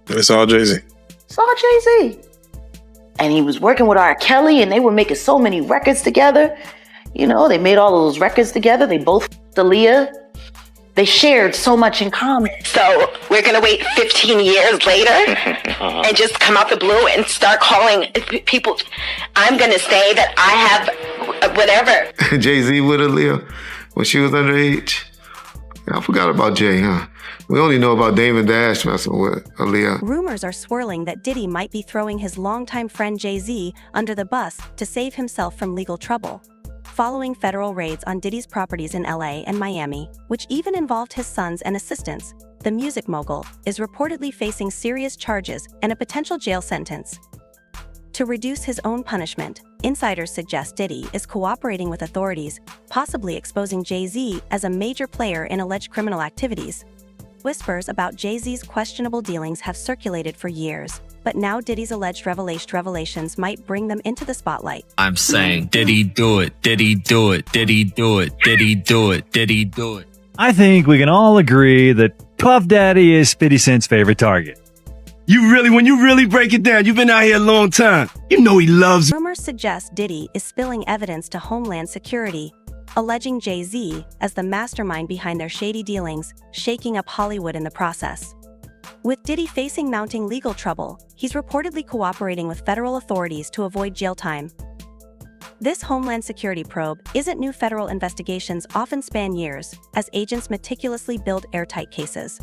It's all Jay-Z. It's all Jay-Z. And he was working with R. Kelly, and they were making so many records together. You know, they made all of those records together. They both Aaliyah. They shared so much in common. So we're going to wait 15 years later and just come out the blue and start calling people. I'm going to say that I have whatever. Jay-Z with Aaliyah when she was underage. I forgot about Jay, huh? We only know about Damon Dash messing with Aaliyah. Rumors are swirling that Diddy might be throwing his longtime friend Jay-Z under the bus to save himself from legal trouble. Following federal raids on Diddy's properties in LA and Miami, which even involved his sons and assistants, the music mogul is reportedly facing serious charges and a potential jail sentence. To reduce his own punishment, insiders suggest Diddy is cooperating with authorities, possibly exposing Jay-Z as a major player in alleged criminal activities. Whispers about Jay-Z's questionable dealings have circulated for years, but now Diddy's alleged revelations might bring them into the spotlight. I'm saying, Diddy do it, Diddy do it, Diddy do it, Diddy do it, Diddy do it. I think we can all agree that Puff Daddy is 50 Cent's favorite target. When you really break it down, you've been out here a long time. You know he loves. Rumors suggest Diddy is spilling evidence to Homeland Security, alleging Jay-Z as the mastermind behind their shady dealings, shaking up Hollywood in the process. With Diddy facing mounting legal trouble, he's reportedly cooperating with federal authorities to avoid jail time. This Homeland Security probe isn't new. Federal investigations often span years, as agents meticulously build airtight cases.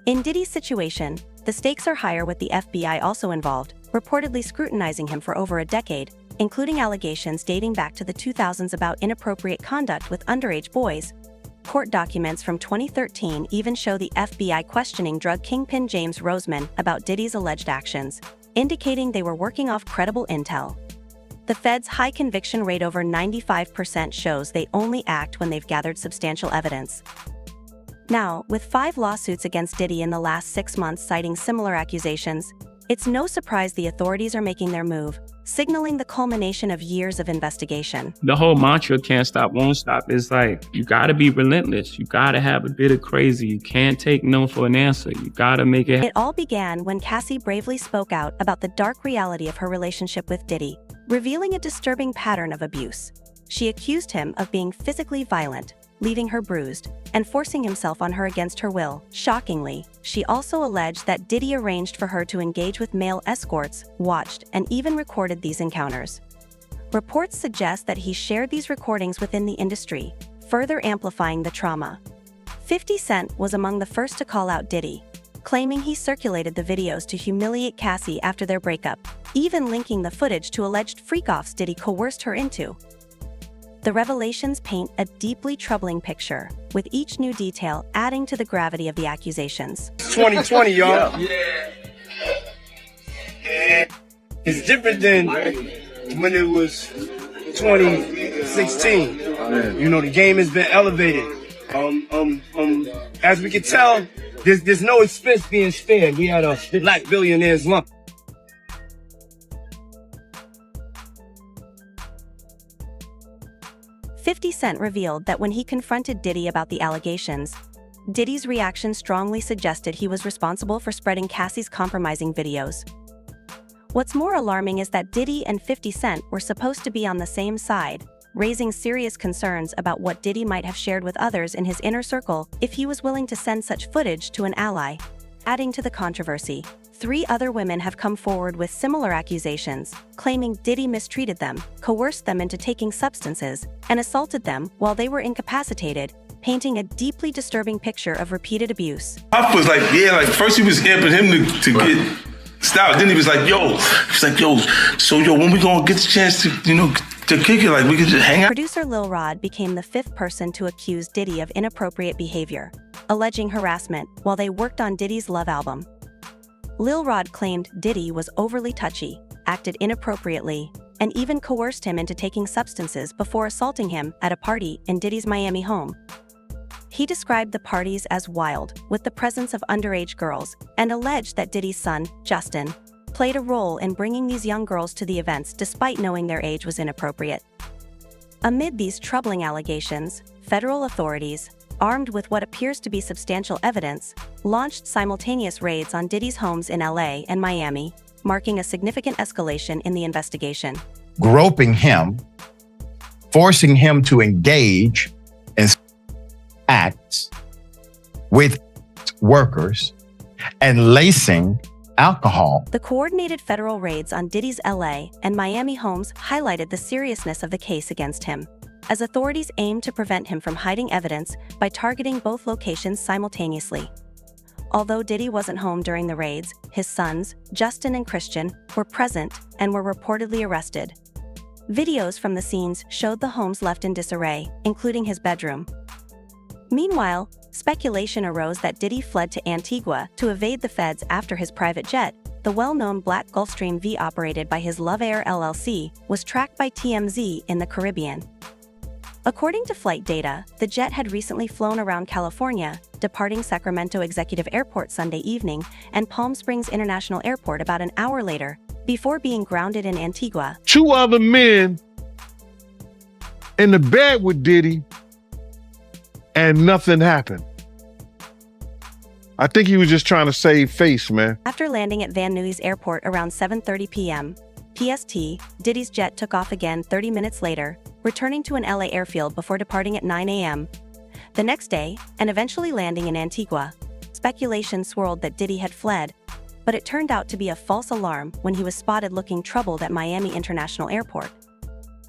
In Diddy's situation, the stakes are higher, with the FBI also involved, reportedly scrutinizing him for over a decade, including allegations dating back to the 2000s about inappropriate conduct with underage boys. Court documents from 2013 even show the FBI questioning drug kingpin James Roseman about Diddy's alleged actions, indicating they were working off credible intel. The Fed's high conviction rate, over 95%, shows they only act when they've gathered substantial evidence. Now, with 5 lawsuits against Diddy in the last 6 months citing similar accusations, it's no surprise the authorities are making their move, signaling the culmination of years of investigation. The whole mantra, can't stop, won't stop, is like, you gotta be relentless. You gotta have a bit of crazy. You can't take no for an answer. You gotta make it. It all began when Cassie bravely spoke out about the dark reality of her relationship with Diddy, revealing a disturbing pattern of abuse. She accused him of being physically violent, leaving her bruised, and forcing himself on her against her will. Shockingly, she also alleged that Diddy arranged for her to engage with male escorts, watched, and even recorded these encounters. Reports suggest that he shared these recordings within the industry, further amplifying the trauma. 50 Cent was among the first to call out Diddy, claiming he circulated the videos to humiliate Cassie after their breakup, even linking the footage to alleged freak-offs Diddy coerced her into. The revelations paint a deeply troubling picture, with each new detail adding to the gravity of the accusations. 2020, y'all. Yeah. It's different than when it was 2016. You know, the game has been elevated. As we can tell, there's no expense being spared. We had a black billionaires lump. 50 Cent revealed that when he confronted Diddy about the allegations, Diddy's reaction strongly suggested he was responsible for spreading Cassie's compromising videos. What's more alarming is that Diddy and 50 Cent were supposed to be on the same side, raising serious concerns about what Diddy might have shared with others in his inner circle if he was willing to send such footage to an ally. Adding to the controversy, 3 other women have come forward with similar accusations, claiming Diddy mistreated them, coerced them into taking substances, and assaulted them while they were incapacitated, painting a deeply disturbing picture of repeated abuse. I was like, first he was amping him to get stopped. Then he was like, when we gonna get the chance to, to kick it, like we could just hang out. Producer Lil Rod became the 5th person to accuse Diddy of inappropriate behavior, alleging harassment while they worked on Diddy's Love album. Lil Rod claimed Diddy was overly touchy, acted inappropriately, and even coerced him into taking substances before assaulting him at a party in Diddy's Miami home. He described the parties as wild, with the presence of underage girls, and alleged that Diddy's son, Justin, played a role in bringing these young girls to the events despite knowing their age was inappropriate. Amid these troubling allegations, federal authorities, armed with what appears to be substantial evidence, launched simultaneous raids on Diddy's homes in LA and Miami, marking a significant escalation in the investigation. Groping him, forcing him to engage in acts with workers, and lacing alcohol. The coordinated federal raids on Diddy's LA and Miami homes highlighted the seriousness of the case against him, as authorities aimed to prevent him from hiding evidence by targeting both locations simultaneously. Although Diddy wasn't home during the raids, his sons, Justin and Christian, were present and were reportedly arrested. Videos from the scenes showed the homes left in disarray, including his bedroom. Meanwhile, speculation arose that Diddy fled to Antigua to evade the feds after his private jet, the well-known Black Gulfstream V operated by his Love Air LLC, was tracked by TMZ in the Caribbean. According to flight data, the jet had recently flown around California, departing Sacramento Executive Airport Sunday evening and Palm Springs International Airport about an hour later, before being grounded in Antigua. 2 other men in the bed with Diddy, and nothing happened. I think he was just trying to save face, man. After landing at Van Nuys Airport around 7:30 p.m. PST, Diddy's jet took off again 30 minutes later, returning to an LA airfield before departing at 9 a.m. the next day and eventually landing in Antigua. Speculation swirled that Diddy had fled, but it turned out to be a false alarm when he was spotted looking troubled at Miami International Airport.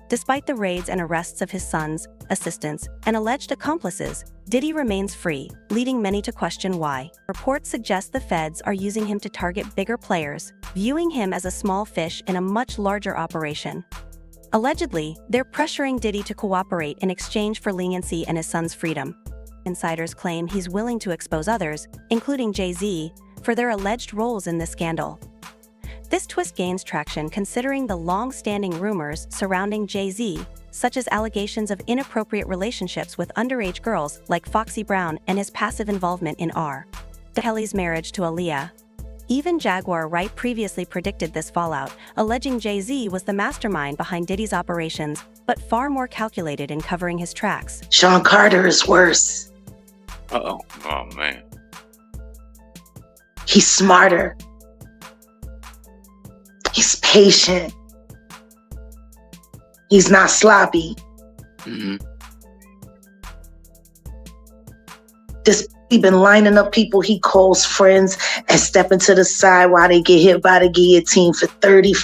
Despite the raids and arrests of his sons, assistants, and alleged accomplices, Diddy remains free, leading many to question why. Reports suggest the feds are using him to target bigger players, viewing him as a small fish in a much larger operation. Allegedly, they're pressuring Diddy to cooperate in exchange for leniency and his son's freedom. Insiders claim he's willing to expose others, including Jay-Z, for their alleged roles in this scandal. This twist gains traction considering the long-standing rumors surrounding Jay-Z, such as allegations of inappropriate relationships with underage girls like Foxy Brown and his passive involvement in R. Kelly's marriage to Aaliyah. Even Jaguar Wright previously predicted this fallout, alleging Jay-Z was the mastermind behind Diddy's operations, but far more calculated in covering his tracks. Sean Carter is worse. Uh-oh. Oh, man. He's smarter. He's patient. He's not sloppy. Mm-hmm. He been lining up people he calls friends and stepping to the side while they get hit by the guillotine for 30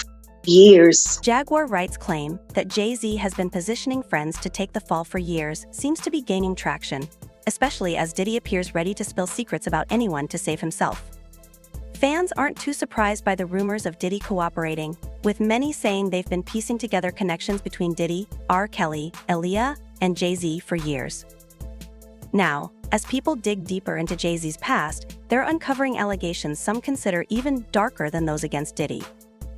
years. Jaguar Wright's claim that Jay-Z has been positioning friends to take the fall for years seems to be gaining traction, especially as Diddy appears ready to spill secrets about anyone to save himself. Fans aren't too surprised by the rumors of Diddy cooperating, with many saying they've been piecing together connections between Diddy, R. Kelly, Aaliyah, and Jay-Z for years. Now, as people dig deeper into Jay-Z's past, they're uncovering allegations some consider even darker than those against Diddy.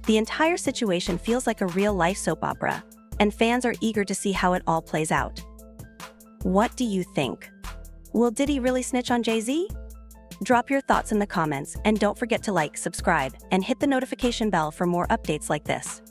The entire situation feels like a real-life soap opera, and fans are eager to see how it all plays out. What do you think? Will Diddy really snitch on Jay-Z? Drop your thoughts in the comments, and don't forget to like, subscribe, and hit the notification bell for more updates like this.